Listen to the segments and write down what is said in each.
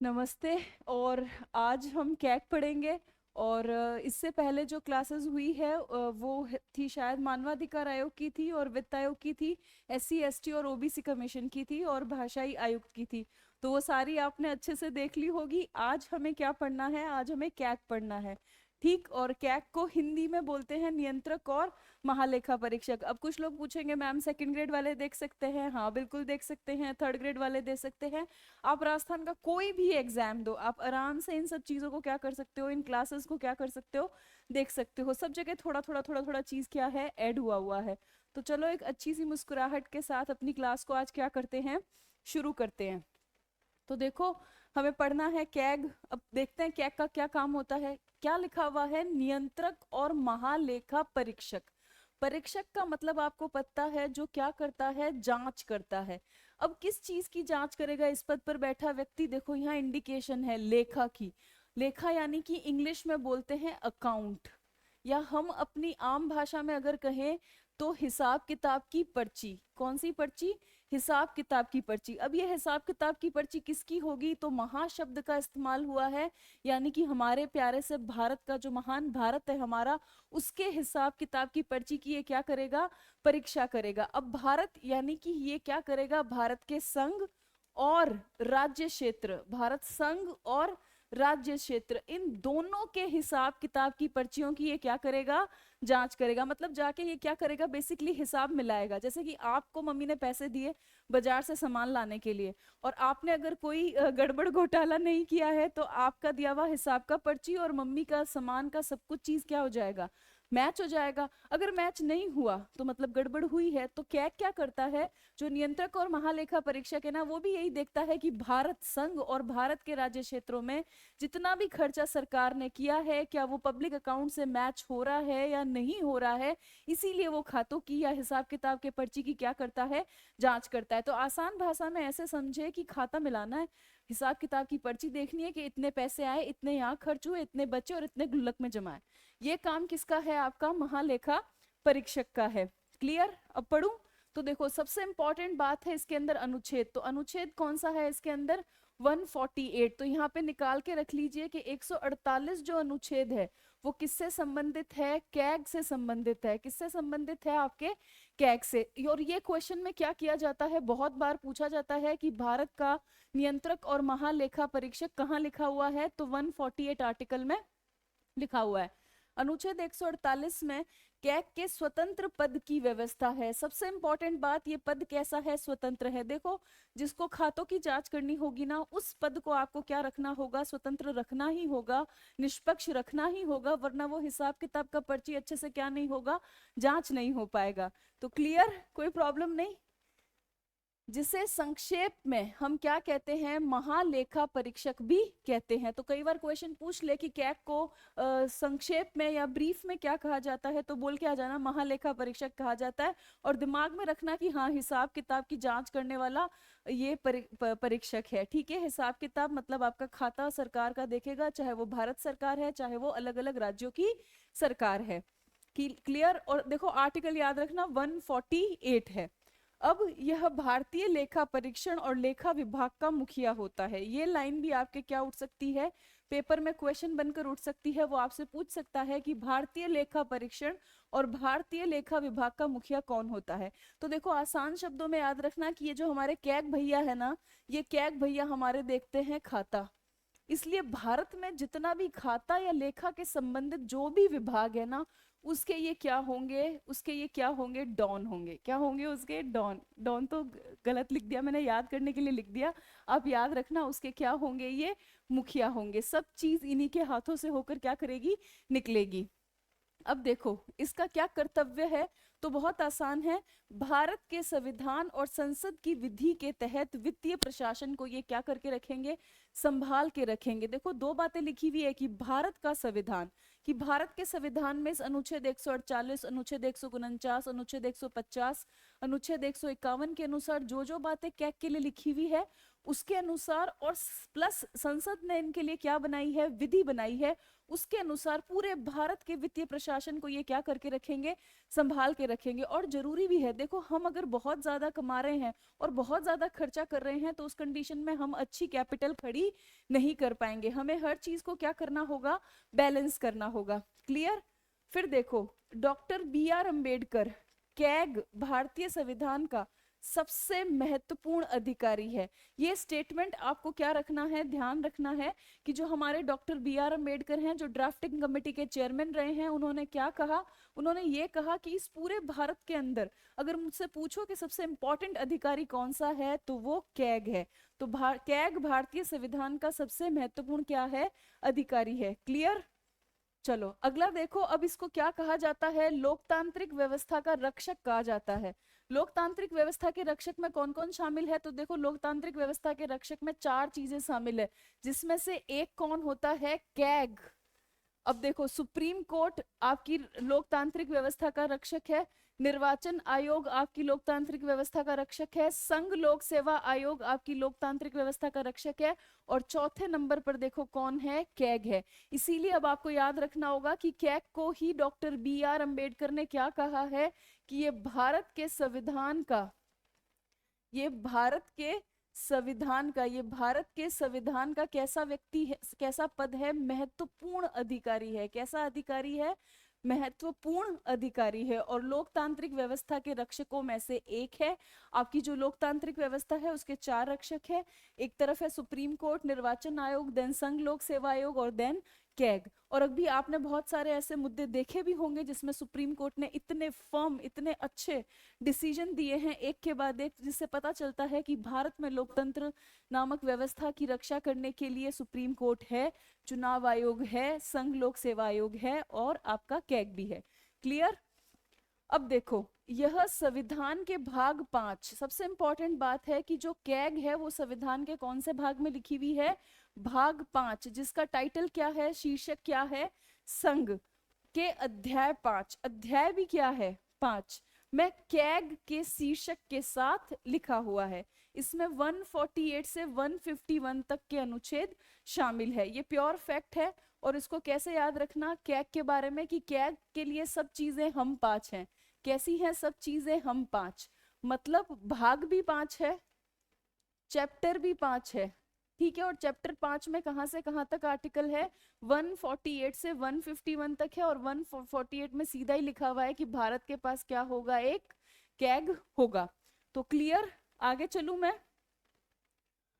नमस्ते। और आज हम कैक पढ़ेंगे। और इससे पहले जो क्लासेस हुई है वो थी शायद मानवाधिकार आयोग की थी और वित्त आयोग की थी, एससी एसटी और ओबीसी कमीशन की थी और भाषाई आयुक्त की थी। तो वो सारी आपने अच्छे से देख ली होगी। आज हमें क्या पढ़ना है? आज हमें कैक पढ़ना है। ठीक। और कैक को हिंदी में बोलते हैं नियंत्रक और महालेखा परीक्षक। अब कुछ लोग पूछेंगे मैम सेकंड ग्रेड वाले देख सकते हैं? हाँ बिल्कुल देख सकते हैं। थर्ड ग्रेड वाले दे सकते हैं। आप राजस्थान का कोई भी एग्जाम दो, आप आराम से इन सब चीजों को क्या कर सकते हो, इन क्लासेस को क्या कर सकते हो, देख सकते हो। सब जगह थोड़ा थोड़ा थोड़ा थोड़ा चीज क्या है, ऐड हुआ हुआ है। तो चलो एक अच्छी सी मुस्कुराहट के साथ अपनी क्लास को आज क्या करते हैं, शुरू करते हैं। तो देखो, हमें पढ़ना है कैग। अब देखते हैं कैग का क्या काम होता है। क्या लिखा हुआ है? नियंत्रक और महालेखा परीक्षक। परीक्षक का मतलब आपको पता है, जो क्या करता है, जांच करता है। अब किस चीज की जांच करेगा इस पद पर बैठा व्यक्ति? देखो यहाँ इंडिकेशन है लेखा की। लेखा यानी कि इंग्लिश में बोलते हैं अकाउंट, या हम अपनी आम भाषा में अगर कहें तो हिसाब किताब की पर्ची। कौन सी पर्ची? हिसाब किताब की पर्ची। अब ये हिसाब किताब की पर्ची किसकी होगी? तो महाशब्द का इस्तेमाल हुआ है, यानी कि हमारे प्यारे से भारत का, जो महान भारत है हमारा, उसके हिसाब किताब की पर्ची की ये क्या करेगा? परीक्षा करेगा। अब भारत यानी कि ये क्या करेगा? भारत के संघ और राज्य क्षेत्र, भारत संघ और राज्य क्षेत्र, इन दोनों के हिसाब किताब की पर्चियों की ये क्या करेगा? जांच करेगा। मतलब जाके ये क्या करेगा? बेसिकली हिसाब मिलाएगा। जैसे कि आपको मम्मी ने पैसे दिए बाजार से सामान लाने के लिए, और आपने अगर कोई गड़बड़ घोटाला नहीं किया है तो आपका दिया हुआ हिसाब का पर्ची और मम्मी का सामान का सब कुछ चीज क्या हो जाएगा? मैच हो जाएगा। अगर मैच नहीं हुआ तो मतलब गड़बड़ हुई है। तो क्या करता है, जो नियंत्रक और महालेखा परीक्षक है ना, वो भी यही देखता है कि भारत संघ और भारत के राज्य क्षेत्रों में जितना भी खर्चा सरकार ने किया है, क्या वो पब्लिक अकाउंट से मैच हो रहा है या नहीं हो रहा है। इसीलिए वो खातों की या हिसाब किताब के पर्ची की क्या करता है? जांच करता है। तो आसान भाषा में ऐसे समझे कि खाता मिलाना है, हिसाब किताब की पर्ची देखनी है कि इतने पैसे आए, इतने यहाँ खर्च हुए, इतने बचे और इतने गुल्लक में जमा है। ये काम किसका है? आपका महालेखा परीक्षक का है। क्लियर? अब पढ़ूं? तो देखो, सबसे इंपॉर्टेंट बात है इसके अंदर अनुच्छेद। तो अनुच्छेद कौन सा है इसके अंदर? 148। तो यहाँ पे निकाल के रख लीजिए कि 148 जो अनुच्छेद है वो किससे संबंधित है? कैग से संबंधित है। किससे संबंधित है? आपके कैग से। और ये क्वेश्चन में क्या किया जाता है, बहुत बार पूछा जाता है कि भारत का नियंत्रक और महालेखा परीक्षक कहाँ लिखा हुआ है? तो 148 आर्टिकल में लिखा हुआ है। अनुच्छेद 148 में कैग के स्वतंत्र पद की व्यवस्था है। सबसे इंपॉर्टेंट बात, ये पद कैसा है? स्वतंत्र है। देखो, जिसको खातों की जांच करनी होगी ना, उस पद को आपको क्या रखना होगा? स्वतंत्र रखना ही होगा, निष्पक्ष रखना ही होगा, वरना वो हिसाब किताब का पर्ची अच्छे से क्या नहीं होगा? जांच नहीं हो पाएगा। तो क्लियर? कोई प्रॉब्लम नहीं? जिसे संक्षेप में हम क्या कहते हैं? महालेखा परीक्षक भी कहते हैं। तो कई बार क्वेश्चन पूछ ले कि कैग को संक्षेप में या ब्रीफ में क्या कहा जाता है, तो बोल के आ जाना महालेखा परीक्षक कहा जाता है। और दिमाग में रखना कि हाँ, हिसाब किताब की जांच करने वाला ये परीक्षक है। ठीक है? हिसाब किताब मतलब आपका खाता सरकार का देखेगा, चाहे वो भारत सरकार है, चाहे वो अलग अलग राज्यों की सरकार है। क्लियर? और देखो, आर्टिकल याद रखना 148 है। अब यह भारतीय लेखा परीक्षण और लेखा विभाग का मुखिया होता है। ये लाइन भी आपके क्या उठ सकती है, पेपर में क्वेश्चन बनकर उठ सकती है। वो आपसे पूछ सकता है कि भारतीय लेखा परीक्षण और भारतीय लेखा विभाग का मुखिया कौन होता है। तो देखो, आसान शब्दों में याद रखना कि ये जो हमारे कैग भैया है ना, ये कैग भैया हमारे देखते हैं खाता। इसलिए भारत में जितना भी खाता या लेखा के संबंधित जो भी विभाग है ना, उसके ये क्या होंगे? उसके ये क्या होंगे? डॉन होंगे। क्या होंगे उसके? डॉन। डॉन तो गलत लिख दिया मैंने, याद करने के लिए लिख दिया। आप याद रखना, उसके क्या होंगे? ये मुखिया होंगे। सब चीज इन्हीं के हाथों से होकर क्या करेगी? निकलेगी। अब देखो, इसका क्या कर्तव्य है? तो बहुत आसान है। भारत के संविधान और संसद की विधि के तहत वित्तीय प्रशासन को ये क्या करके रखेंगे? संभाल के रखेंगे। देखो, दो बातें लिखी हुई है कि भारत का संविधान, कि भारत के संविधान में इस अनुच्छेद 148, अनुच्छेद 149, अनुच्छेद 150, अनुच्छेद 151 के अनुसार जो जो बातें कैग के लिए लिखी हुई है, उसके अनुसार, और प्लस संसद ने इनके लिए क्या बनाई है? विधि बनाई है। उसके अनुसार पूरे भारत के वित्तीय प्रशासन को ये क्या करके रखेंगे? संभाल के रखेंगे। और जरूरी भी है, देखो हम अगर बहुत ज्यादा कमा रहे हैं और बहुत ज्यादा खर्चा कर रहे हैं तो उस कंडीशन में हम अच्छी कैपिटल खड़ी नहीं कर पाएंगे। हमें हर चीज को क्या करना होगा, बैलेंस करना होगा। क्लियर। फिर देखो, डॉक्टर बी आर अम्बेडकर कैग भारतीय संविधान का सबसे महत्वपूर्ण अधिकारी है। ये स्टेटमेंट आपको क्या रखना है, ध्यान रखना है कि जो हमारे डॉक्टर बी आर अम्बेडकर हैं, जो ड्राफ्टिंग कमेटी के चेयरमैन रहे हैं, उन्होंने क्या कहा, उन्होंने ये कहा कि इस पूरे भारत के अंदर अगर मुझसे पूछो कि सबसे इंपॉर्टेंट अधिकारी कौन सा है तो वो कैग है। तो कैग भारतीय संविधान का सबसे महत्वपूर्ण क्या है, अधिकारी है। क्लियर। चलो अगला देखो, अब इसको क्या कहा जाता है, लोकतांत्रिक व्यवस्था का रक्षक कहा जाता है। लोकतांत्रिक व्यवस्था के रक्षक में कौन कौन शामिल है, तो देखो लोकतांत्रिक व्यवस्था के रक्षक में 4 चीजें शामिल है, जिसमें से एक कौन होता है, कैग। अब देखो, सुप्रीम कोर्ट आपकी लोकतांत्रिक व्यवस्था का रक्षक है, निर्वाचन आयोग आपकी लोकतांत्रिक व्यवस्था का रक्षक है, संघ लोक सेवा आयोग आपकी लोकतांत्रिक व्यवस्था का रक्षक है, और चौथे नंबर पर देखो कौन है, कैग है। इसीलिए अब आपको याद रखना होगा कि कैग को ही डॉक्टर बी आर अम्बेडकर ने क्या कहा है कि ये भारत के संविधान का, ये भारत के संविधान का, ये भारत के संविधान का कैसा व्यक्ति है, कैसा पद है, महत्वपूर्ण अधिकारी है। कैसा अधिकारी है, महत्वपूर्ण अधिकारी है। और लोकतांत्रिक व्यवस्था के रक्षकों में से एक है। आपकी जो लोकतांत्रिक व्यवस्था है उसके 4 रक्षक है। एक तरफ है सुप्रीम कोर्ट, निर्वाचन आयोग, देन संघ लोक सेवा आयोग और देन कैग। और अभी आपने बहुत सारे ऐसे मुद्दे देखे भी होंगे जिसमें सुप्रीम कोर्ट ने इतने फर्म, इतने अच्छे डिसीजन दिए हैं एक के बाद एक, जिससे पता चलता है कि भारत में लोकतंत्र नामक व्यवस्था की रक्षा करने के लिए सुप्रीम कोर्ट है, चुनाव आयोग है, संघ लोक सेवा आयोग है और आपका कैग भी है। क्लियर। अब देखो, यह संविधान के भाग 5, सबसे इंपॉर्टेंट बात है कि जो कैग है वो संविधान के कौन से भाग में लिखी हुई है, भाग 5, जिसका टाइटल क्या है, शीर्षक क्या है, संघ के अध्याय 5, अध्याय भी क्या है, 5 में कैग के शीर्षक के साथ लिखा हुआ है। इसमें 148 से 151 तक के अनुच्छेद शामिल है। ये प्योर फैक्ट है। और इसको कैसे याद रखना कैग के बारे में, कि कैग के लिए सब चीजें हम 5 हैं। कैसी हैं सब चीजें, हम 5, मतलब भाग भी 5 है, चैप्टर भी 5 है। ठीक है। और चैप्टर 5 में कहां से कहां तक आर्टिकल है, 148 से 151 तक है। और 148 में सीधा ही लिखा हुआ है कि भारत के पास क्या होगा, एक कैग होगा। तो क्लियर। आगे चलूं मैं,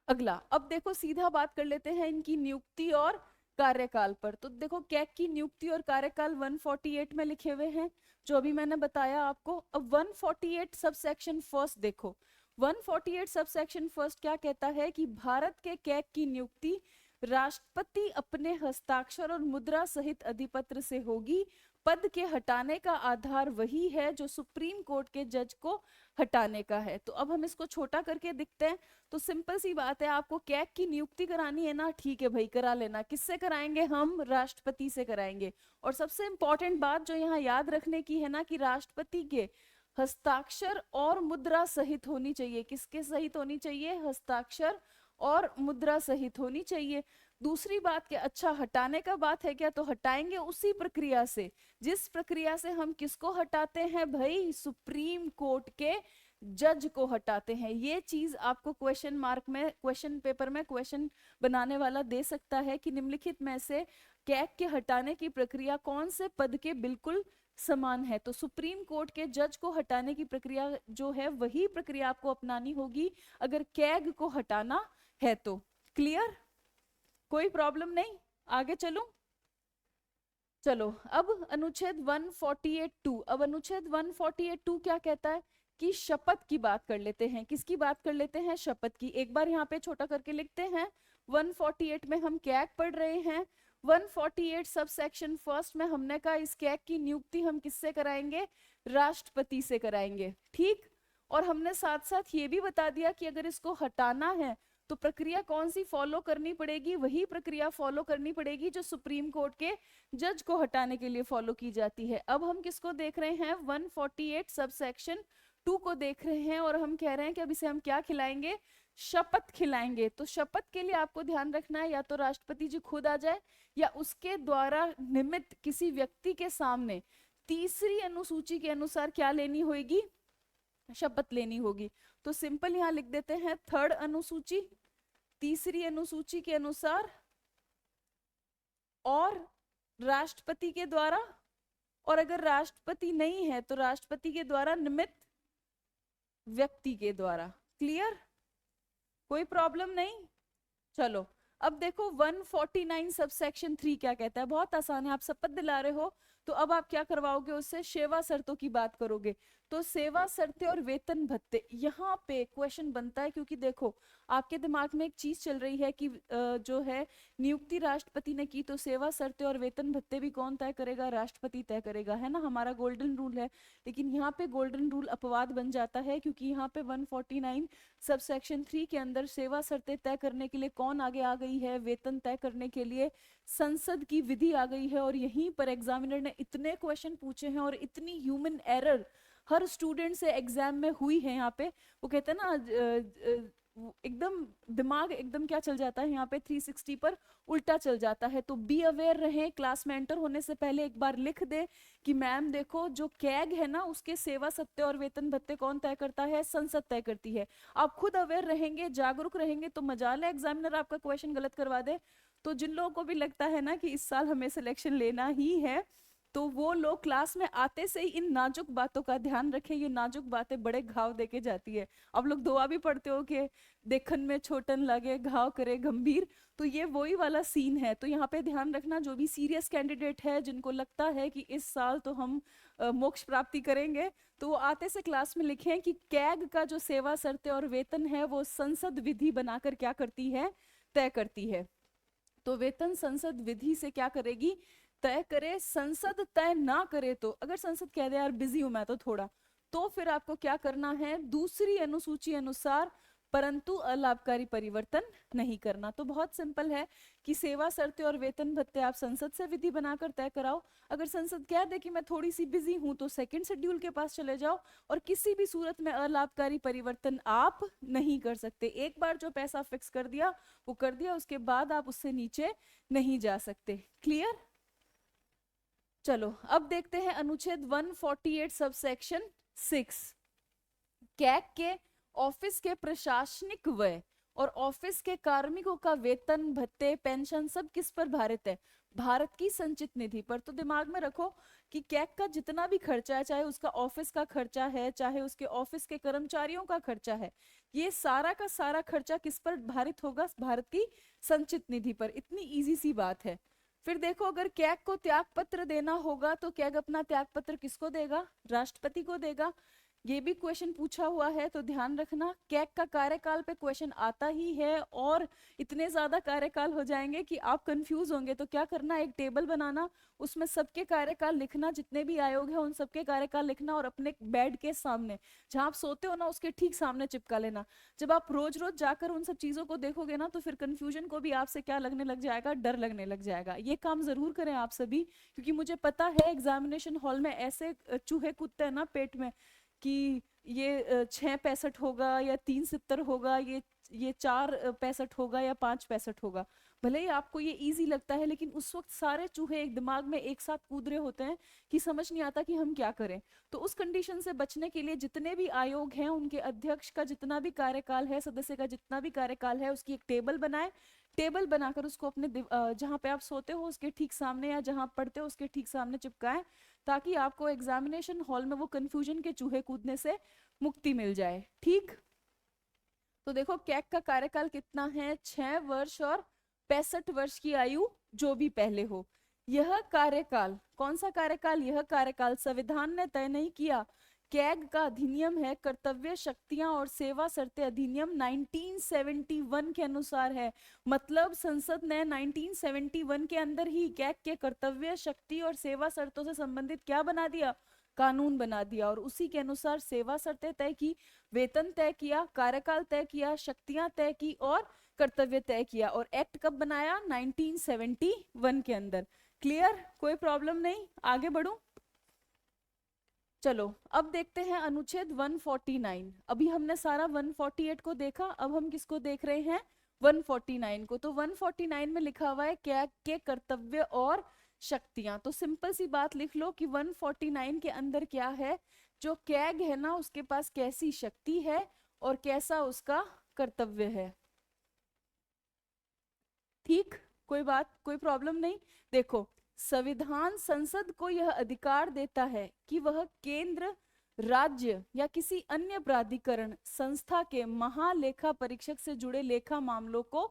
अगला। अब देखो सीधा बात कर लेते हैं इनकी नियुक्ति और कार्यकाल पर। तो देखो कैग की नियुक्ति और कार्यकाल 148 में लिखे हुए हैं, जो अभी मैंने बताया आपको। अब 148 सब सेक्शन फर्स्ट देखो, 148 सब सेक्शन फर्स्ट क्या कहता है कि भारत के कैग की नियुक्ति राष्ट्रपति अपने हस्ताक्षर और मुद्रा सहित अधिपत्र से होगी। पद के हटाने का आधार वही है जो सुप्रीम कोर्ट के जज को हटाने का है। तो अब हम इसको छोटा करके दिखते हैं। तो सिंपल सी बात है, आपको कैग की नियुक्ति करानी है ना, ठीक है भाई करा लेना। किससे कराएंगे हम, राष्ट्रपति से कराएंगे। और सबसे इंपॉर्टेंट बात जो यहाँ याद रखने की है ना, कि राष्ट्रपति के हस्ताक्षर और मुद्रा सहित होनी चाहिए। किसके सहित होनी चाहिए, हस्ताक्षर और मुद्रा सहित होनी चाहिए। दूसरी बात क्या, अच्छा हटाने का बात है क्या, तो हटाएंगे उसी प्रक्रिया से जिस प्रक्रिया से हम किसको हटाते हैं भाई, सुप्रीम कोर्ट के जज को हटाते हैं। ये चीज आपको क्वेश्चन मार्क में, क्वेश्चन पेपर में क्वेश्चन बनाने वाला दे सकता है कि निम्नलिखित में से कैग के हटाने की प्रक्रिया कौन से पद के बिल्कुल समान है। तो सुप्रीम कोर्ट के जज को हटाने की प्रक्रिया जो है वही प्रक्रिया आपको अपनानी होगी अगर कैग को हटाना है तो। क्लियर, कोई प्रॉब्लम नहीं। आगे चलूं, चलो अब अनुच्छेद 148(2). अब अनुच्छेद 148(2) क्या कहता है कि शपथ की बात कर लेते हैं। किसकी बात कर लेते हैं, शपथ की। एक बार यहाँ पे छोटा करके लिखते हैं। 148 में हम कैग पढ़ रहे हैं। 148 सब सेक्शन फर्स्ट में हमने कहा इस कैग की नियुक्ति हम किससे कराएंगे, राष्ट्रपति से कराएंगे। ठीक। और हमने साथ साथ ये भी बता दिया कि अगर इसको हटाना है तो प्रक्रिया कौन सी फॉलो करनी पड़ेगी, वही प्रक्रिया फॉलो करनी पड़ेगी जो सुप्रीम कोर्ट के जज को हटाने के लिए फॉलो की जाती है। अब हम किसको देख रहे हैं, 148 सब सेक्शन 2 को देख रहे हैं। और हम कह रहे हैं कि अब इसे हम क्या खिलाएंगे, शपथ खिलाएंगे। तो शपथ के लिए आपको ध्यान रखना है या तो राष्ट्रपति जी खुद आ जाए या उसके द्वारा निमित्त किसी व्यक्ति के सामने तीसरी अनुसूची के अनुसार क्या लेनी होगी, शपथ लेनी होगी। तो सिंपल यहां लिख देते हैं थर्ड अनुसूची, तीसरी अनुसूची के अनुसार और राष्ट्रपति के द्वारा, और अगर राष्ट्रपति नहीं है तो राष्ट्रपति के द्वारा निमित्त व्यक्ति के द्वारा। क्लियर, कोई प्रॉब्लम नहीं। चलो अब देखो 149 सबसेक्शन 3 क्या कहता है, बहुत आसान है, आप शपथ दिला रहे हो तो अब आप क्या करवाओगे उससे, सेवा शर्तों की बात करोगे। तो सेवा शर्तें और वेतन भत्ते, यहाँ पे क्वेश्चन बनता है क्योंकि देखो आपके दिमाग में एक चीज चल रही है कि जो है नियुक्ति राष्ट्रपति ने की तो सेवा शर्तें और वेतन भत्ते भी कौन तय करेगा, राष्ट्रपति तय करेगा, है ना, हमारा गोल्डन रूल है। लेकिन यहाँ पे गोल्डन रूल अपवाद बन जाता है क्योंकि यहाँ पे 149 सब सेक्शन 3 के अंदर सेवा शर्तें तय करने के लिए कौन आगे आ गई है, वेतन तय करने के लिए संसद की विधि आ गई है। और यहीं पर एग्जामिनर ने इतने क्वेश्चन पूछे हैं और इतनी ह्यूमन एरर हर स्टूडेंट से एग्जाम में हुई है। यहाँ पे वो कहते हैं ना एकदम दिमाग एकदम क्या चल जाता है यहाँ पे 360 पर उल्टा चल जाता है। तो बी अवेयर रहे, क्लास में एंटर होने से पहले एक बार लिख दे कि मैम देखो जो कैग है ना उसके सेवा सत्ते और वेतन भत्ते कौन तय करता है, संसद तय करती है। आप खुद अवेयर रहेंगे, जागरूक रहेंगे तो मजाल है एग्जामिनर आपका क्वेश्चन गलत करवा दे। तो जिन लोगों को भी लगता है ना कि इस साल हमें सिलेक्शन लेना ही है तो वो लोग क्लास में आते से ही इन नाजुक बातों का ध्यान रखें, ये नाजुक बातें बड़े घाव देके जाती है। अब लोग दुआ भी पढ़ते हो कि देखन में छोटन लगे घाव करे गंभीर, तो ये वही वाला सीन है। तो यहाँ पे ध्यान रखना जो भी सीरियस कैंडिडेट है जिनको लगता है कि इस साल तो हम मोक्ष प्राप्ति करेंगे तो वो आते से क्लास में लिखें कि कैग का जो सेवा शर्तें और वेतन है वो संसद विधि बनाकर क्या करती है, तय करती है। तो वेतन संसद विधि से क्या करेगी, तय करे। संसद तय ना करे तो अगर संसद कह दे यार बिजी हूं मैं तो थोड़ा, तो फिर आपको क्या करना है, दूसरी अनुसूची अनुसार परंतु अलाभकारी परिवर्तन नहीं करना। तो बहुत सिंपल है कि सेवा शर्तें और वेतन भत्ते आप संसद से विधि बनाकर तय कराओ। अगर संसद कह दे कि मैं थोड़ी सी बिजी हूं तो सेकंड शेड्यूल के पास चले जाओ, और किसी भी सूरत में अलाभकारी परिवर्तन आप नहीं कर सकते। एक बार जो पैसा फिक्स कर दिया वो कर दिया, उसके बाद आप उससे नीचे नहीं जा सकते। क्लियर। चलो अब देखते हैं अनुच्छेद 148 सबसेक्शन 6। कैग के ऑफिस के प्रशासनिक व्यय और ऑफिस के कार्मिकों का वेतन भत्ते पेंशन सब किस पर भारित है, भारत की संचित निधि पर। तो दिमाग में रखो कि कैग का जितना भी खर्चा है, चाहे उसका ऑफिस का खर्चा है चाहे उसके ऑफिस के कर्मचारियों का खर्चा है, ये सारा का सारा खर्चा किस पर भारित होगा, भारत की संचित निधि पर। इतनी इजी सी बात है। फिर देखो अगर कैग को त्याग पत्र देना होगा तो कैग अपना त्याग पत्र किसको देगा, राष्ट्रपति को देगा। ये भी क्वेश्चन पूछा हुआ है तो ध्यान रखना कैग का कार्यकाल पे क्वेश्चन आता ही है, और इतने ज्यादा कार्यकाल हो जाएंगे कि आप कंफ्यूज होंगे। तो क्या करना, एक टेबल बनाना, उसमें सबके कार्यकाल लिखना, जितने भी आयोग है उन सबके कार्यकाल लिखना, और अपने बेड के सामने जहां आप सोते हो ना उसके ठीक सामने चिपका लेना। जब आप रोज रोज जाकर उन सब चीजों को देखोगे ना तो फिर कंफ्यूजन को भी आपसे क्या लगने लग जाएगा, डर लगने लग जाएगा। ये काम जरूर करें आप सभी, क्योंकि मुझे पता है एग्जामिनेशन हॉल में ऐसे चूहे कूदते हैं ना पेट में कि ये 6 65 होगा या 3 70 होगा, ये 4 65 होगा या 5 65 होगा। भले ही आपको ये इजी लगता है लेकिन उस वक्त सारे चूहे एक दिमाग में एक साथ कूद रहे होते हैं कि समझ नहीं आता कि हम क्या करें। तो उस कंडीशन से बचने के लिए जितने भी आयोग हैं उनके अध्यक्ष का जितना भी कार्यकाल है, सदस्य का जितना भी कार्यकाल है, उसकी एक टेबल बनाए। टेबल बनाकर उसको अपने जहां पे आप सोते हो उसके ठीक सामने या जहां पढ़ते हो उसके ठीक सामने चिपकाएं, ताकि आपको एग्जामिनेशन हॉल में वो कंफ्यूजन के चूहे कूदने से मुक्ति मिल जाए। ठीक, तो देखो कैग का कार्यकाल कितना है, 6 वर्ष और 65 वर्ष की आयु जो भी पहले हो। यह कार्यकाल, कौन सा कार्यकाल, यह कार्यकाल संविधान ने तय नहीं किया। कैग का अधिनियम है कर्तव्य शक्तियां और सेवा शर्तें अधिनियम 1971 के अनुसार है। मतलब संसद ने 1971 के अंदर ही कैग के कर्तव्य शक्ति और सेवा शर्तों से संबंधित क्या बना दिया, कानून बना दिया, और उसी के अनुसार सेवा शर्तें तय की, वेतन तय किया, कार्यकाल तय किया, शक्तियां तय की और कर्तव्य तय किया। और एक्ट कब बनाया, 1971 के अंदर। क्लियर, कोई प्रॉब्लम नहीं, आगे बढ़ूं। चलो अब देखते हैं अनुच्छेद 149। अभी हमने सारा 148 को देखा, अब हम किसको देख रहे हैं, 149 को। तो 149 में लिखा हुआ है कैग के कर्तव्य और शक्तियां। तो सिंपल सी बात लिख लो कि 149 के अंदर क्या है, जो कैग है ना उसके पास कैसी शक्ति है और कैसा उसका कर्तव्य है। ठीक, कोई बात, कोई प्रॉब्लम नहीं। देखो, संविधान संसद को यह अधिकार देता है कि वह केंद्र, राज्य या किसी अन्य प्राधिकरण संस्था के महालेखा परीक्षक से जुड़े लेखा मामलों को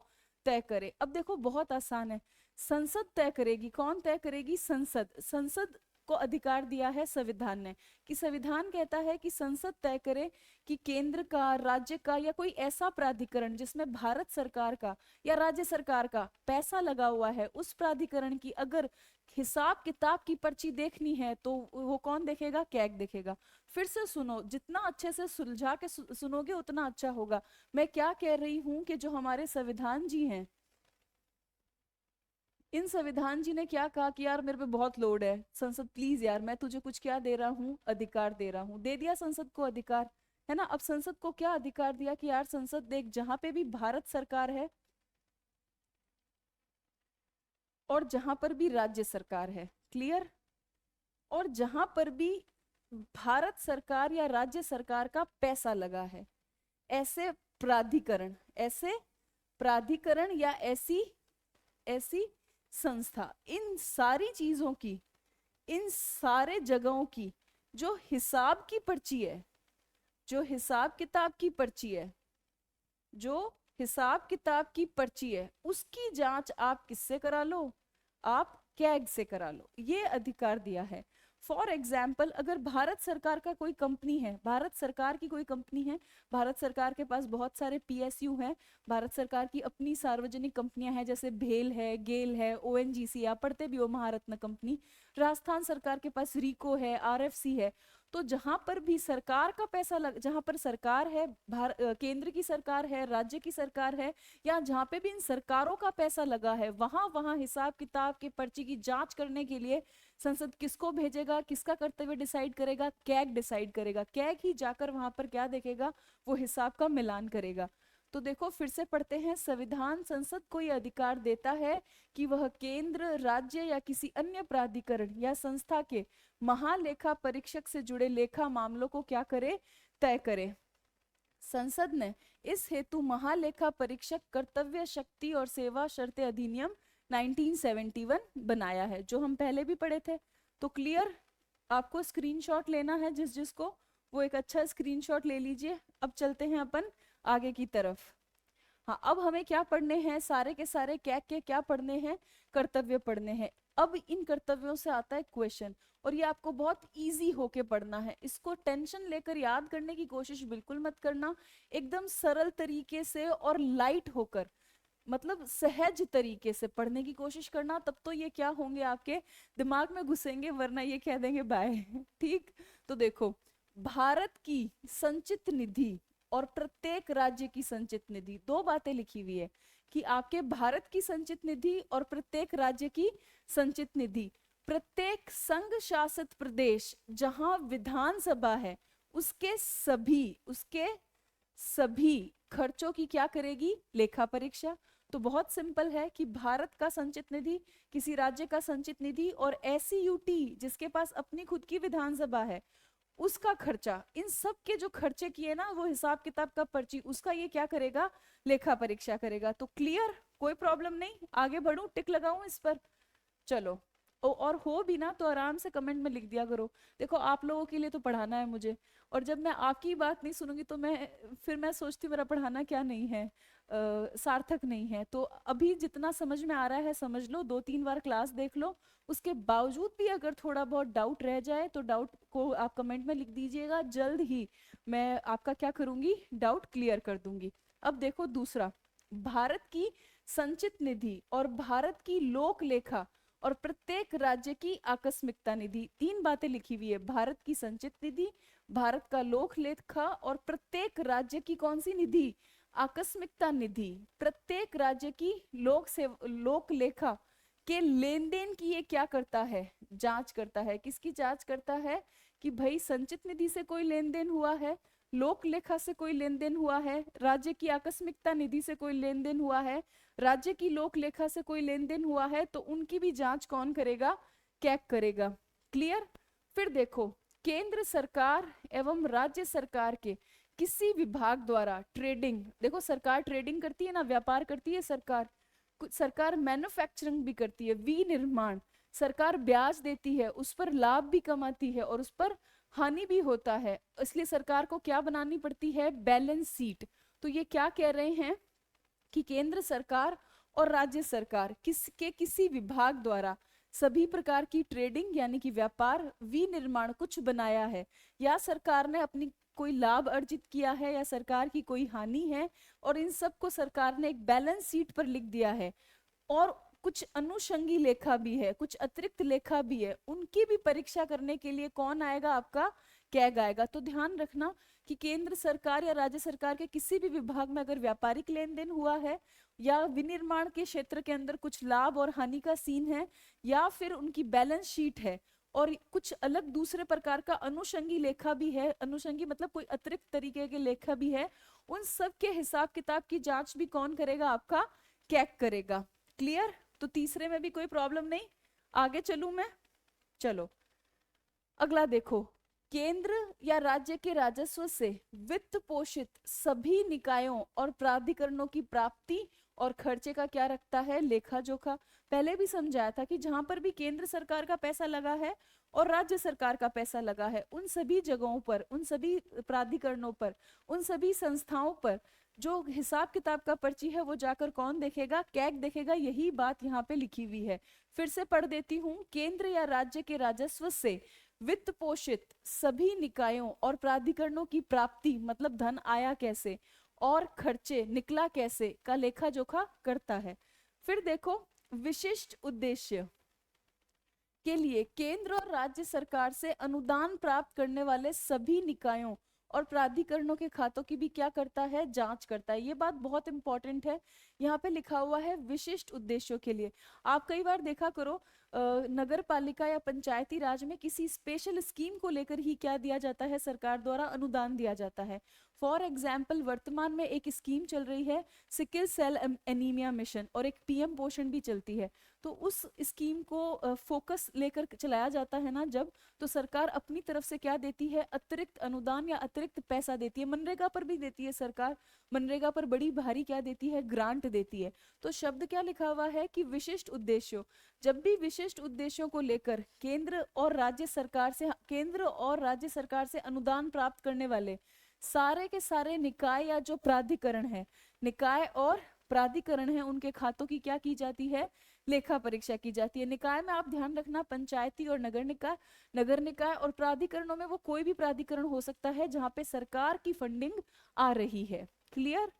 तय करे। अब देखो बहुत आसान है, संसद तय करेगी। कौन तय करेगी? संसद। संसद को अधिकार दिया है संविधान ने, कि संविधान कहता है कि संसद तय करे कि केंद्र का, राज्य का या कोई ऐसा प्राधिकरण जिसमें भारत सरकार का या राज्य सरकार का पैसा लगा हुआ है, उस प्राधिकरण की अगर हिसाब किताब की पर्ची देखनी है तो वो कौन देखेगा? कैग देखेगा। फिर से सुनो, जितना अच्छे से सुलझा के सुनोगे उतना अच्छा होगा। मैं क्या कह रही हूं कि जो हमारे संविधान जी हैं, इन संविधान जी ने क्या कहा कि यार मेरे पे बहुत लोड है, संसद प्लीज यार मैं तुझे कुछ क्या दे रहा हूँ, अधिकार दे रहा हूँ। दे दिया संसद को अधिकार, है ना। अब संसद को क्या अधिकार दिया कि यार संसद देख, जहां पे भी भारत सरकार है और जहां पर भी राज्य सरकार है, क्लियर, और जहां पर भी भारत सरकार या राज्य सरकार का पैसा लगा है, ऐसे प्राधिकरण, ऐसे प्राधिकरण या ऐसी ऐसी संस्था, इन सारी चीजों की, इन सारे जगहों की जो हिसाब की पर्ची है, जो हिसाब किताब की पर्ची है, जो हिसाब किताब की पर्ची है, उसकी जांच आप किससे करा लो? आप कैग से करा लो। ये अधिकार दिया है। फॉर एग्जाम्पल, अगर भारत सरकार का कोई कंपनी है, भारत सरकार की कोई कंपनी है, भारत सरकार के पास बहुत सारे पीएसयू हैं, भारत सरकार की अपनी सार्वजनिक कंपनियां हैं, जैसे भेल है, गेल है, ओएनजीसी, आप पढ़ते भी हो महारत्न कंपनी, राजस्थान सरकार के पास रीको है, आरएफसी है। तो जहां पर भी सरकार का पैसा लग, जहां पर सरकार है, केंद्र की सरकार है, राज्य की सरकार है, या जहां पे भी इन सरकारों का पैसा लगा है, वहां वहां हिसाब किताब की पर्ची की जांच करने के लिए संसद किसको भेजेगा, किसका कर्तव्य डिसाइड करेगा? कैग डिसाइड करेगा। कैग ही जाकर वहां पर क्या देखेगा? वो हिसाब का मिलान करेगा। तो देखो फिर से पढ़ते हैं, संविधान संसद को यह अधिकार देता है कि वह केंद्र, राज्य या किसी अन्य प्राधिकरण या संस्था के महालेखा परीक्षक से जुड़े लेखा मामलों को क्या करे? तय करे। संसद ने इस हेतु महालेखा परीक्षक कर्तव्य, शक्ति और सेवा शर्तें अधिनियम 1971 बनाया है, जो हम पहले भी पढ़े थे। तो क्लियर, आपको स्क्रीनशॉट लेना है जिस जिसको, वो एक अच्छा स्क्रीनशॉट ले लीजिए। अब चलते हैं अपन आगे की तरफ। हाँ, अब हमें क्या पढ़ने हैं? सारे के सारे कैग के क्या पढ़ने हैं? कर्तव्य पढ़ने हैं। अब इन कर्तव्यों से आता है क्वेश्चन, और ये आपको बहुत इजी होके पढ़ना है। इसको टेंशन लेकर याद करने की कोशिश बिल्कुल मत करना, एकदम सरल तरीके से और लाइट होकर, मतलब सहज तरीके से पढ़ने की कोशिश करना, तब तो ये क्या होंगे, आपके दिमाग में घुसेंगे, वरना ये कह देंगे बाय। ठीक, तो देखो, भारत की संचित निधि और प्रत्येक राज्य की संचित निधि, दो बातें लिखी हुई है कि आपके भारत की संचित निधि और प्रत्येक राज्य की संचित निधि, प्रत्येक संघ शासित प्रदेश जहां विधानसभा है उसके सभी खर्चों की क्या करेगी? लेखा परीक्षा। तो बहुत सिंपल है कि भारत का संचित निधि, किसी राज्य का संचित निधि और एससीयूटी जिसके पास अपनी खुद की विधानसभा है, उसका खर्चा, इन सब के जो खर्चे किए ना, वो हिसाब किताब का पर्ची, उसका ये क्या करेगा? लेखा परीक्षा करेगा। तो क्लियर, कोई प्रॉब्लम नहीं, आगे बढ़ूं, टिक लगाऊं इस पर? चलो, और हो भी ना तो आराम से कमेंट में लिख दिया करो। देखो आप लोगों के लिए तो पढ़ाना है मुझे, और जब मैं आपकी बात नहीं सुनूंगी तो मैं सोचती हूँ मेरा पढ़ाना क्या नहीं है, सार्थक नहीं है। तो अभी जितना समझ में आ रहा है समझ लो, 2-3 बार क्लास देख लो, उसके बावजूद भी अगर थोड़ा बहुत डाउट रह जाए तो डाउट को आप कमेंट में लिख दीजिएगा, जल्द ही मैं आपका क्या करूंगी? डाउट क्लियर कर दूंगी। अब देखो दूसरा, भारत की संचित निधि और भारत की लोक लेखा और प्रत्येक राज्य की आकस्मिकता निधि, तीन बातें लिखी हुई है। भारत की संचित निधि, भारत का लोक लेखा और प्रत्येक राज्य की कौन सी निधि? आकस्मिकता निधि। प्रत्येक राज्य की लोक लेखा के लेन देन की ये क्या करता है? जांच करता है। किसकी जांच करता है? कि भाई संचित निधि से कोई लेन देन हुआ है लोक लेखा से कोई लेन देन हुआ है, राज्य की आकस्मिकता निधि से कोई लेन देन हुआ है, राज्य की लोक लेखा से कोई लेन देन हुआ है, तो उनकी भी जांच कौन करेगा? कैग करेगा। क्लियर? फिर देखो, केंद्र सरकार एवं राज्य सरकार के किसी विभाग द्वारा ट्रेडिंग, देखो सरकार ट्रेडिंग करती है ना, व्यापार करती है सरकार, सरकार मैन्युफैक्चरिंग भी करती है, विनिर्माण, सरकार ब्याज देती है, उस पर लाभ भी कमाती है और उस पर हानि भी होता है, इसलिए सरकार को क्या बनानी पड़ती है? Balance sheet. तो ये क्या कह रहे हैं कि केंद्र सरकार और राज्य सरकार किसी विभाग द्वारा सभी प्रकार की ट्रेडिंग यानी कि व्यापार, विनिर्माण कुछ बनाया है, या सरकार ने अपनी कोई लाभ अर्जित किया है, या सरकार की कोई हानि है, और इन सब को सरकार ने एक बैलेंस शीट पर लिख दिया है, और कुछ अनुषंगी लेखा भी है, कुछ अतिरिक्त लेखा भी है, उनकी भी परीक्षा करने के लिए कौन आएगा? आपका कैग आएगा। तो ध्यान रखना कि केंद्र सरकार या राज्य सरकार के किसी भी विभाग में अगर व्यापारिक लेन देन हुआ है, या विनिर्माण के क्षेत्र के अंदर कुछ लाभ और हानि का सीन है, या फिर उनकी बैलेंस शीट है, और कुछ अलग दूसरे प्रकार का अनुषंगी लेखा भी है, अनुषंगी मतलब कोई अतिरिक्त तरीके के लेखा भी है, उन सब के हिसाब किताब की जांच भी कौन करेगा? आपका कैग करेगा। क्लियर? तो तीसरे में भी कोई प्रॉब्लम नहीं। आगे चलूं मैं? चलो अगला देखो, केंद्र या राज्य के राजस्व से वित्त पोषित सभी निकायों और प्राधिकरणों की प्राप्ति और खर्चे का क्या रखता है? लेखा जोखा। पहले भी समझाया था कि जहां पर भी केंद्र सरकार का पैसा लगा है और राज्य सरकार का पैसा लगा है, उन सभी जगहों पर, उन सभी प्राधिकरणों पर, उन सभी संस्थाओं पर जो हिसाब किताब का पर्ची है वो जाकर कौन देखेगा? कैग देखेगा। यही बात यहाँ पे लिखी हुई है। फिर से पढ़ देती हूँ, केंद्र या राज्य के राजस्व से वित्त पोषित सभी निकायों और प्राधिकरणों की प्राप्ति मतलब धन आया कैसे और खर्चे निकला कैसे का लेखा जोखा करता है। फिर देखो, विशिष्ट उद्देश्य के लिए केंद्र और राज्य सरकार से अनुदान प्राप्त करने वाले सभी निकायों और प्राधिकरणों के खातों की भी क्या करता है? जांच करता है। ये बात बहुत इंपॉर्टेंट है। यहाँ पे लिखा हुआ है विशिष्ट उद्देश्यों के लिए। आप कई बार देखा करो, नगर पालिका या पंचायती राज में किसी स्पेशल स्कीम को लेकर ही क्या दिया जाता है? सरकार द्वारा अनुदान दिया जाता है। फॉर एग्जाम्पल, वर्तमान में एक स्कीम चल रही है सिकिल सेल एनीमिया मिशन, और एक पीएम पोषण भी चलती है। तो उस स्कीम को फोकस लेकर चलाया जाता है ना जब, तो सरकार अपनी तरफ से क्या देती है? अतिरिक्त अनुदान या अतिरिक्त पैसा देती है। मनरेगा पर भी देती है सरकार, मनरेगा पर बड़ी भारी क्या देती है? ग्रांट देती है। तो शब्द क्या लिखा हुआ है कि विशिष्ट उद्देश्यों। जब भी विशिष्ट उद्देश्यों को लेकर केंद्र और राज्य सरकार से अनुदान प्राप्त करने वाले सारे के सारे निकाय या जो प्राधिकरण है, निकाय और प्राधिकरण है, उनके खातों की क्या की जाती है? लेखा परीक्षा की जाती है। निकाय में आप ध्यान रखना पंचायती और नगर निकाय, नगर निकाय और प्राधिकरणों में वो कोई भी प्राधिकरण हो सकता है जहां पे सरकार की फंडिंग आ रही है। क्लियर?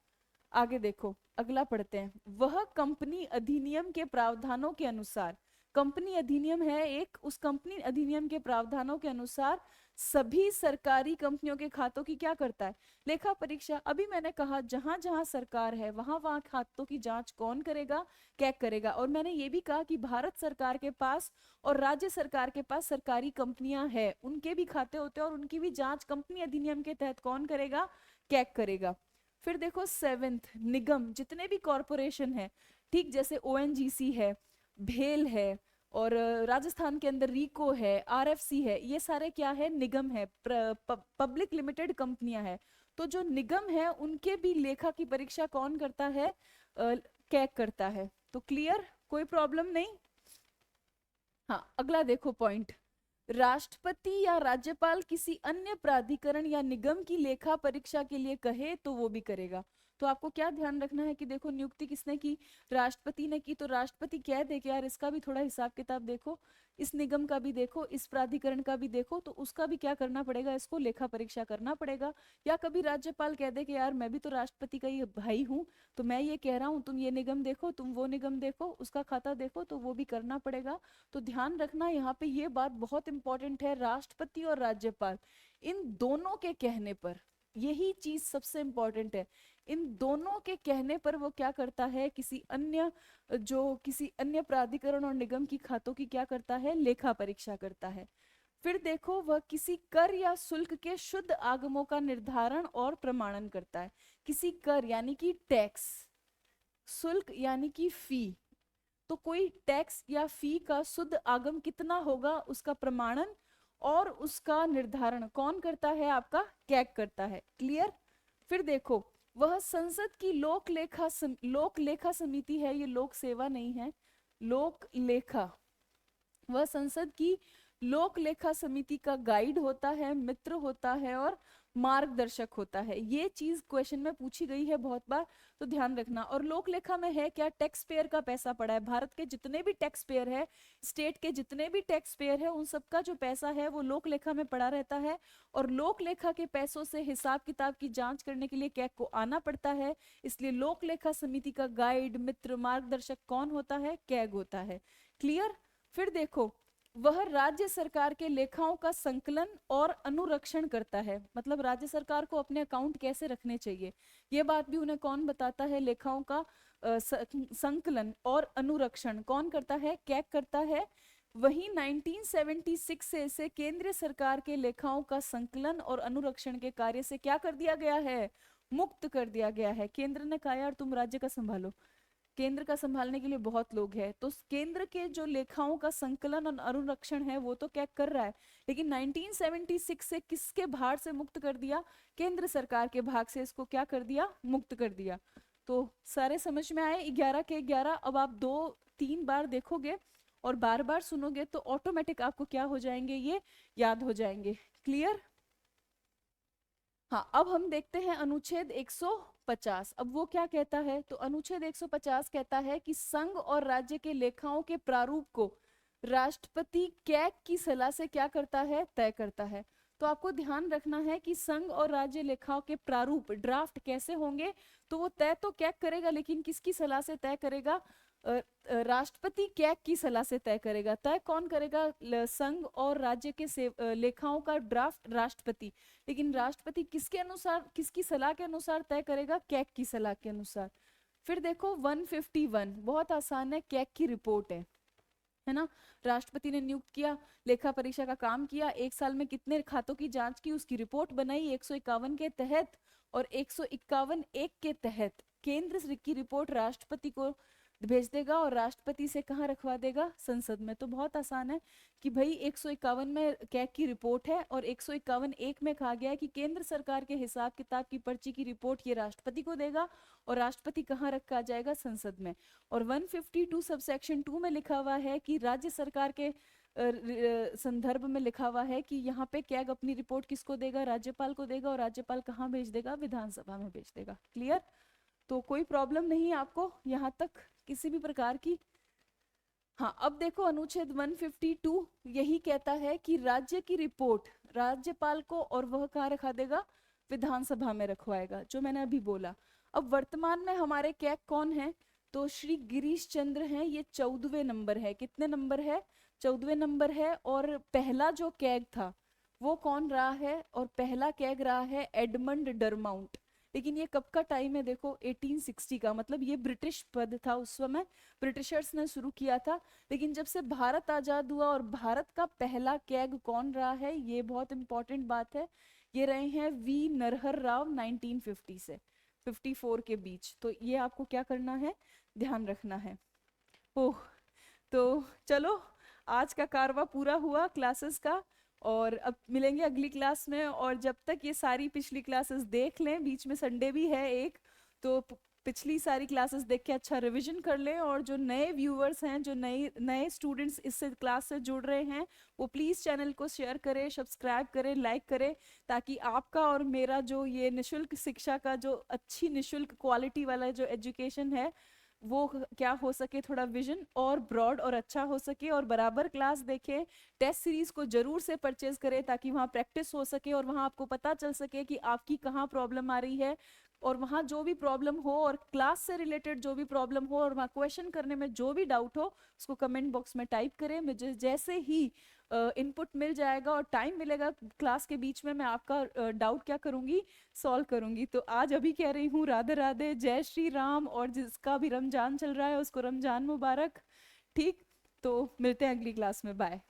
आगे देखो, अगला पढ़ते हैं। वह कंपनी अधिनियम के प्रावधानों के अनुसार, कंपनी अधिनियम है एक, उस कंपनी अधिनियम के प्रावधानों के अनुसार सभी सरकारी कंपनियों के खातों की क्या करता है? लेखा परीक्षा। अभी मैंने कहा जहां जहां सरकार है वहां वहां खातों की जांच कौन करेगा? कैग करेगा। और मैंने ये भी कहा कि भारत सरकार के पास और राज्य सरकार के पास सरकारी कंपनियां हैं, उनके भी खाते होते हैं और उनकी भी जांच कंपनी अधिनियम के तहत कौन करेगा? कैग करेगा। फिर देखो सेवेंथ, निगम, जितने भी कॉरपोरेशन है, ठीक, जैसे ओएनजीसी है, भेल है, और राजस्थान के अंदर रीको है, आरएफसी है, ये सारे क्या है? निगम है, पब्लिक लिमिटेड कंपनियां है। तो जो निगम है उनके भी लेखा की परीक्षा कौन करता है? कैग करता है। तो क्लियर? कोई प्रॉब्लम नहीं। हाँ, अगला देखो पॉइंट, राष्ट्रपति या राज्यपाल किसी अन्य प्राधिकरण या निगम की लेखा परीक्षा के लिए कहे तो वो भी करेगा। तो आपको क्या ध्यान रखना है कि देखो नियुक्ति किसने की? राष्ट्रपति ने की। तो राष्ट्रपति कह दे कि यार इसका भी थोड़ा हिसाब किताब देखो, इस निगम का भी देखो, इस प्राधिकरण का भी देखो, तो उसका भी क्या करना पड़ेगा? इसको लेखा परीक्षा करना पड़ेगा। या कभी राज्यपाल कह दे कि यार मैं भी तो राष्ट्रपति का ही भाई हूँ, तो मैं ये कह रहा हूँ तुम ये निगम देखो, तुम वो निगम देखो, उसका खाता देखो, तो वो भी करना पड़ेगा। तो ध्यान रखना यहाँ पे ये बात बहुत इंपॉर्टेंट है, राष्ट्रपति और राज्यपाल इन दोनों के कहने पर, यही चीज सबसे इंपॉर्टेंट है, इन दोनों के कहने पर वो क्या करता है? किसी अन्य प्राधिकरण और निगम की खातों की क्या करता है? लेखा परीक्षा करता है। फिर देखो, वह किसी कर या शुल्क के शुद्ध आगमों का निर्धारण और प्रमाणन करता है। किसी कर यानी कि टैक्स, शुल्क यानी कि फी, तो कोई टैक्स या फी का शुद्ध आगम कितना होगा उसका प्रमाणन और उसका निर्धारण कौन करता है? आपका कैग करता है। क्लियर? फिर देखो, वह संसद की लोक लेखा समिति है, ये लोक सेवा नहीं है, लोक लेखा, वह संसद की लोक लेखा समिति का गाइड होता है, मित्र होता है और मार्गदर्शक होता है। ये चीज क्वेश्चन में पूछी गई है बहुत बार, तो ध्यान रखना। और लोक लेखा में है क्या? टैक्स पेयर का पैसा पड़ा है, भारत के जितने भी टैक्स पेयर है, स्टेट के जितने भी टैक्स पेयर है, उन सबका जो पैसा है वो लोक लेखा में पड़ा रहता है। और लोक लेखा के पैसों से हिसाब किताब की जांच करने के लिए कैग को आना पड़ता है, इसलिए लोक लेखा समिति का गाइड, मित्र, मार्गदर्शक कौन होता है? कैग होता है। क्लियर? फिर देखो, वह राज्य सरकार के लेखाओं का संकलन और अनुरक्षण करता है, मतलब राज्य सरकार को अपने अकाउंट कैसे रखने चाहिए ये बात भी उन्हें कौन बताता है? लेखाओं का संकलन और अनुरक्षण कौन करता है? कैग करता है। वहीं 1976 से इसे केंद्र सरकार के लेखाओं का संकलन और अनुरक्षण के कार्य से क्या कर दिया गया है? मुक्त कर दिया गया है। केंद्र ने कहा यार तुम राज्य का संभालो, केंद्र का संभालने के लिए बहुत लोग हैं, तो केंद्र के जो लेखाओं का संकलन और अनुरक्षण है वो तो क्या कर रहा है, लेकिन 1976 से किसके भार से मुक्त कर दिया? केंद्र सरकार के भाग से इसको क्या कर दिया? मुक्त कर दिया। तो सारे समझ में आए? 11 के 11। अब आप 2-3 बार देखोगे और बार बार सुनोगे तो ऑटोमेटिक आपको क्या हो जाएंगे? ये याद हो जाएंगे। क्लियर? हाँ, अब हम देखते हैं अनुच्छेद 150। अब वो क्या कहता है? तो अनुच्छेद 150 कहता है कि संघ और राज्य के लेखाओं के प्रारूप को राष्ट्रपति कैग की सलाह से क्या करता है? तय करता है। तो आपको ध्यान रखना है कि संघ और राज्य लेखाओं के प्रारूप, ड्राफ्ट कैसे होंगे, तो वो तय तो कैग करेगा, लेकिन किसकी सलाह से तय करेगा? राष्ट्रपति कैग की सलाह से तय करेगा। तय कौन करेगा? संघ और राज्य के लेखाओं का ड्राफ्ट राष्ट्रपति, लेकिन राष्ट्रपति किसके अनुसार, किसकी सलाह के अनुसार तय करेगा? कैग की सलाह के अनुसार। फिर देखो 151, बहुत आसान है, कैग की रिपोर्ट है ना। राष्ट्रपति ने नियुक्त किया, लेखा परीक्षा का काम किया, 1 साल में कितने खातों की जांच की, उसकी रिपोर्ट बनाई 151 के तहत और 151(1) के तहत केंद्र की रिपोर्ट राष्ट्रपति को भेज देगा और राष्ट्रपति से कहाँ रखवा देगा? संसद में। तो बहुत आसान है कि भाई 151 में कैग की रिपोर्ट है और 151(1) में कहा गया है कि केंद्र सरकार के हिसाब किताब की पर्ची की रिपोर्ट ये राष्ट्रपति को देगा और राष्ट्रपति कहाँ रखा जाएगा? संसद में। और 152 सबसेक्शन 2 में लिखा हुआ है कि राज्य सरकार के संदर्भ में लिखा हुआ है कि यहाँ पे कैग अपनी रिपोर्ट किसको देगा? राज्यपाल को देगा और राज्यपाल कहाँ भेज देगा? विधानसभा में भेज देगा। क्लियर? तो कोई प्रॉब्लम नहीं आपको यहाँ तक किसी भी प्रकार की? हाँ, अब देखो अनुच्छेद 152 यही कहता है कि राज्य की रिपोर्ट राज्यपाल को और वह कहाँ रखा देगा? विधानसभा में रखवाएगा, जो मैंने अभी बोला। अब वर्तमान में हमारे कैग कौन है? तो श्री गिरीश चंद्र हैं, ये 14वें नंबर है। कितने नंबर है? 14वें नंबर है। और पहला जो कैग था वो कौन रहा है? और पहला कैग रहा है एडमंड डरमाउंट। लेकिन ये कब का टाइम है? देखो 1860 का, मतलब ये ब्रिटिश पद था उस समय, ब्रिटिशर्स ने शुरू किया था। लेकिन जब से भारत आजाद हुआ और भारत का पहला कैग कौन रहा है, ये बहुत इंपॉर्टेंट बात है, ये रहे हैं वी नरहर राव 1950 से 54 के बीच। तो ये आपको क्या करना है? ध्यान रखना है। ओह, तो चलो आज का कारवा पूरा हुआ क्लासेस का, और अब मिलेंगे अगली क्लास में। और जब तक ये सारी पिछली क्लासेस देख लें, बीच में संडे भी है एक, तो पिछली सारी क्लासेस देख के अच्छा रिवीजन कर लें। और जो नए व्यूअर्स हैं, जो नए स्टूडेंट्स इससे क्लास से जुड़ रहे हैं, वो प्लीज़ चैनल को शेयर करें, सब्सक्राइब करें, लाइक करें, ताकि आपका और मेरा जो ये निशुल्क शिक्षा का जो अच्छी निशुल्क क्वालिटी वाला जो एजुकेशन है वो क्या हो सके, थोड़ा विजन और ब्रॉड और अच्छा हो सके। और बराबर क्लास देखें, टेस्ट सीरीज को जरूर से परचेज करें ताकि वहाँ प्रैक्टिस हो सके और वहाँ आपको पता चल सके कि आपकी कहाँ प्रॉब्लम आ रही है। और वहाँ जो भी प्रॉब्लम हो और क्लास से रिलेटेड जो भी प्रॉब्लम हो और वहाँ क्वेश्चन करने में जो भी डाउट हो उसको कमेंट बॉक्स में टाइप करें। मुझे जैसे ही इनपुट मिल जाएगा और टाइम मिलेगा क्लास के बीच में, मैं आपका डाउट क्या करूँगी? सॉल्व करूँगी। तो आज अभी कह रही हूँ राधे राधे, जय श्री राम, और जिसका भी रमजान चल रहा है उसको रमजान मुबारक। ठीक, तो मिलते हैं अगली क्लास में। बाय।